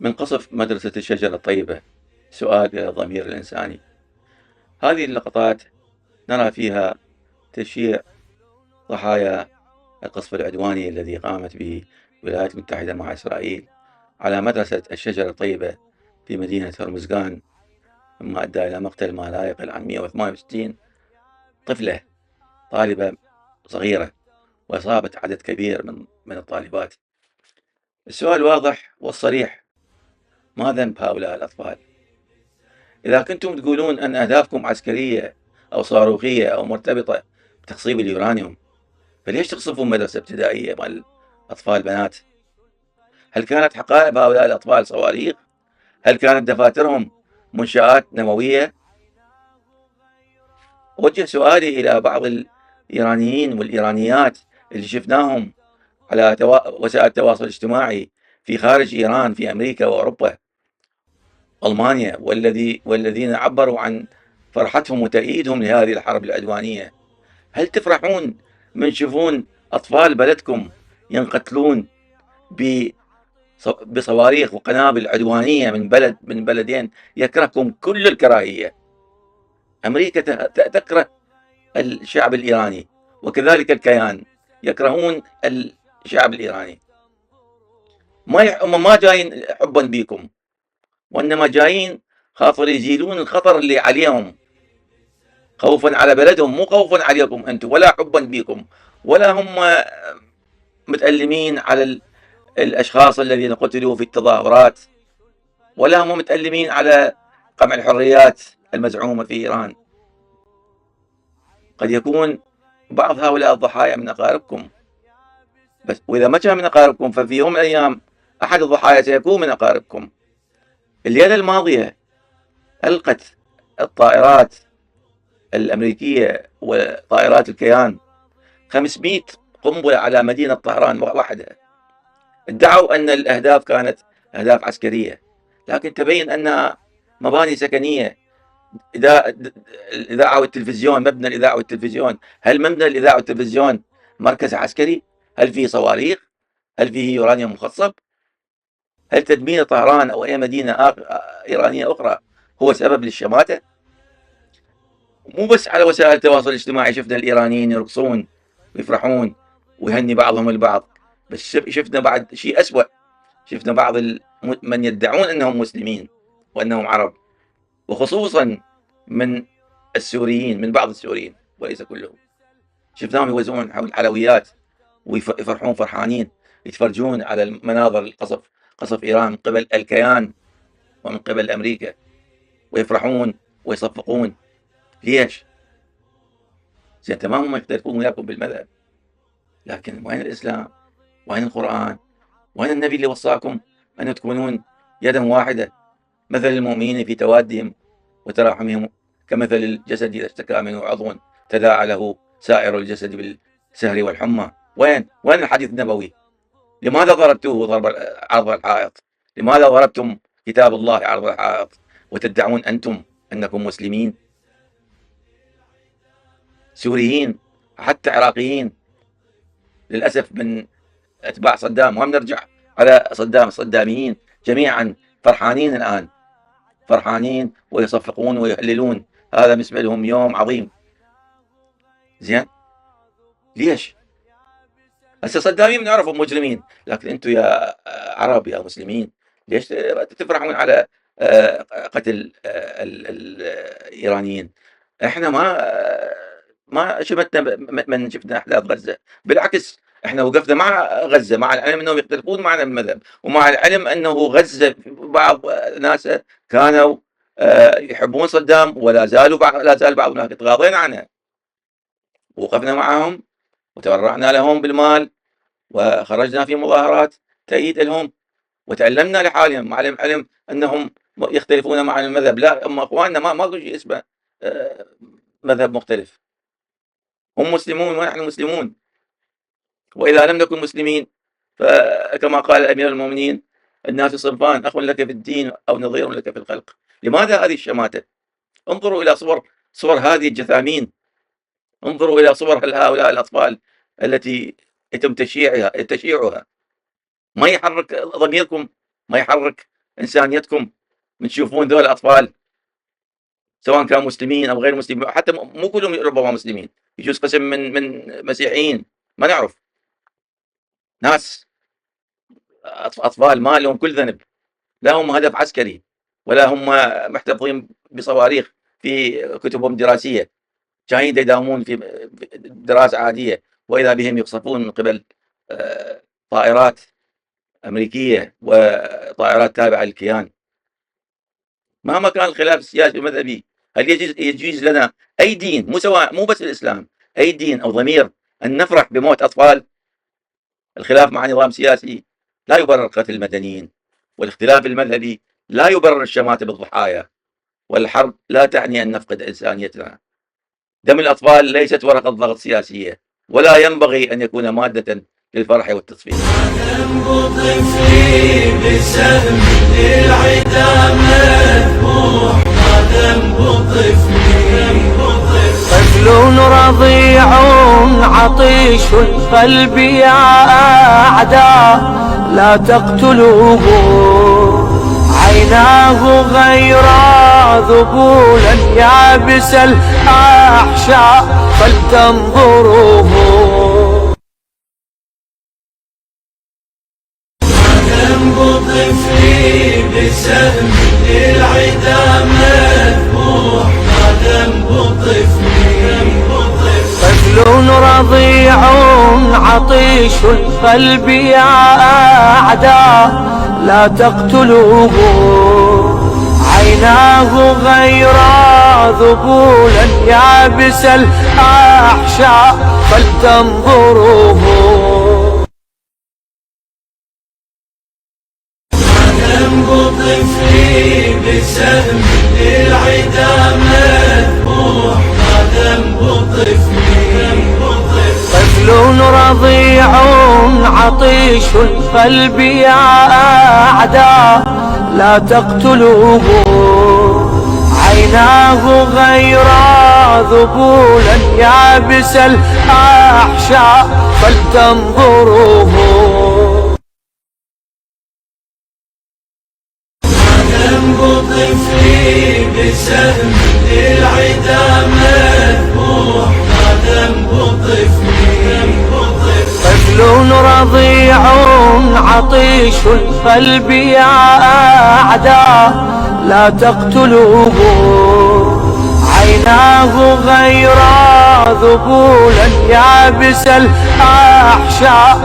من قصف مدرسة الشجرة الطيبة. سؤال إلى الضمير الإنساني. هذه اللقطات نرى فيها تشييع ضحايا القصف العدواني الذي قامت به الولايات المتحدة مع إسرائيل على مدرسة الشجرة الطيبة في مدينة هرمزغان، مما أدى إلى مقتل ما لا يقل عن 168 طفلة طالبة صغيرة، وإصابة عدد كبير من الطالبات. السؤال واضح والصريح: ما ذنب هؤلاء الأطفال؟ إذا كنتم تقولون أن أهدافكم عسكرية أو صاروخية أو مرتبطة بتخصيب اليورانيوم، فليش تقصفون مدرسة ابتدائية مال أطفال بنات؟ هل كانت حقائب هؤلاء الأطفال صواريخ؟ هل كانت دفاترهم منشآت نووية؟ أوجه سؤالي إلى بعض الإيرانيين والإيرانيات اللي شفناهم على وسائل التواصل الاجتماعي في خارج إيران، في أمريكا وأوروبا ألمانيا، والذين عبروا عن فرحتهم وتأييدهم لهذه الحرب العدوانية. هل تفرحون من تشوفون أطفال بلدكم ينقتلون بصواريخ وقنابل عدوانية من بلدين يكرهكم كل الكراهية؟ أمريكا تكره الشعب الإيراني، وكذلك الكيان يكرهون الشعب الإيراني. هم ما جايين حبا بيكم، وإنما جايين خاطر يزيلون الخطر اللي عليهم، خوفا على بلدهم، مو خوفا عليكم أنتم، ولا حبا بيكم، ولا هم متألمين على الأشخاص الذين قتلوا في التظاهرات، ولا هم متألمين على قمع الحريات المزعومة في إيران. قد يكون بعض هؤلاء الضحايا من أقاربكم، بس وإذا ما كان من أقاربكم ففي يوم من الأيام أحد الضحايا سيكون من أقاربكم. الليلة الماضية ألقت الطائرات الأمريكية وطائرات الكيان 500 قنبلة على مدينة طهران وحدها. ادعوا أن الأهداف كانت أهداف عسكرية، لكن تبين أنها مباني سكنية. الإذاعة والتلفزيون، مبنى الإذاعة والتلفزيون، هل مبنى الإذاعة والتلفزيون مركز عسكري؟ هل فيه صواريخ؟ هل فيه يورانيوم مخصب؟ هل تدمير طهران أو أي مدينة إيرانية أخرى هو سبب للشماتة؟ مو بس على وسائل التواصل الاجتماعي شفنا الإيرانيين يرقصون ويفرحون ويهني بعضهم البعض، بس شفنا بعد شيء أسوأ. شفنا بعض من يدعون أنهم مسلمين وأنهم عرب، وخصوصا من السوريين، من بعض السوريين وليس كلهم، شفناهم يوزعون حلويات ويفرحون فرحانين، يتفرجون على المناظر القصف، قصف إيران من قبل الكيان ومن قبل أمريكا، ويفرحون ويصفقون. ليش؟ زين تمام، هم يختلفون وياكم بالمذهب، لكن وين الإسلام؟ وين القرآن؟ وين النبي اللي وصاكم أن تكونون يدا واحدة، مثل المؤمنين في توادهم وتراحمهم كمثل الجسد إذا اشتكى منه عضو تداعى له سائر الجسد بالسهر والحمى. وين الحديث النبوي؟ لماذا ضربتوه عرض الحائط؟ لماذا ضربتم كتاب الله عرض الحائط وتدعون أنتم أنكم مسلمين؟ سوريين حتى عراقيين للأسف من أتباع صدام، وهم نرجع على الصداميين جميعا فرحانين الآن، فرحانين ويصفقون ويهللون، هذا بالنسبة لهم يوم عظيم. زين ليش؟ هسه صدامين بنعرفهم مجرمين، لكن انتم يا عرب يا مسلمين ليش تفرحون على قتل الايرانيين؟ احنا ما شفتنا من شفنا احداث غزه، بالعكس احنا وقفنا مع غزه، مع العلم انهم يختلفون معنا بالمذهب، ومع العلم انه غزه بعض ناس كانوا يحبون صدام ولا لا زال بعض الناس يتغاضين عنه، ووقفنا معهم وتبرعنا لهم بالمال وخرجنا في مظاهرات تأييد لهم، وتألمنا لحالهم مع العلم أنهم يختلفون مع المذهب. لا، هم أخواننا، ما شيء اسمه مذهب مختلف، هم مسلمون ونحن مسلمون. وإذا لم نكن مسلمين فكما قال أمير المؤمنين: الناس صنفان، أخ لك في الدين أو نظير لك في الخلق. لماذا هذه الشماتة؟ انظروا إلى صور هذه الجثامين، انظروا إلى صور هؤلاء الأطفال التي يتم تشييعها. ما يحرك ضميركم؟ ما يحرك إنسانيتكم من تشوفون ذول الأطفال سواء كانوا مسلمين أو غير مسلمين، حتى مو كلهم ربما مسلمين، يجوز قسم من مسيحيين ما نعرف، ناس أطفال ما لهم كل ذنب، لا هم هدف عسكري ولا هم محتفظين بصواريخ في كتبهم الدراسية، جايين يداومون في دراسة عادية، وإذا بهم يقصفون من قبل طائرات أمريكية وطائرات تابعة للكيان. مهما كان الخلاف السياسي والمذهبي، هل يجوز لنا أي دين، مو بس الإسلام، أي دين أو ضمير أن نفرح بموت أطفال؟ الخلاف مع نظام سياسي لا يبرر قتل المدنيين، والاختلاف المذهبي لا يبرر الشماتة بالضحايا، والحرب لا تعني أن نفقد إنسانيتنا. دم الأطفال ليست ورقة ضغط سياسية، ولا ينبغي أن يكون مادة للفرح والتصفيق. ذنب طفلي بسهم للعدا مذبوح، ما ذنب طفلي، طفل رضيع عطيش القلب يا أعداء لا تقتلوه، عيناه غيرا ذبولا يابس الأحشاء فلتنظروه. ذنب طفلي بسهم للعدا مذبوح، ما ذنب طفلي، طفل رضيع عطيش القلب يا أعداء لا تقتلوه، عيناه غيرا ذبولا يابس الأحشاء فلتنظروه. ذنب طفلي بسهم للعدا مذبوح، ما ذنب طفلي، طفل رضيع عطيش القلب يا أعداء لا تقتلوه، عيناه غيرا ذبولا يابس الأحشاء فلتنظروه. ذنب طفلي بسهم للعدا مذبوح، ما ذنب طفلي، طفل رضيع عطيش القلب يا أعداء لا تقتلوه، عيناه غيرا ذبولا يابس الأحشاء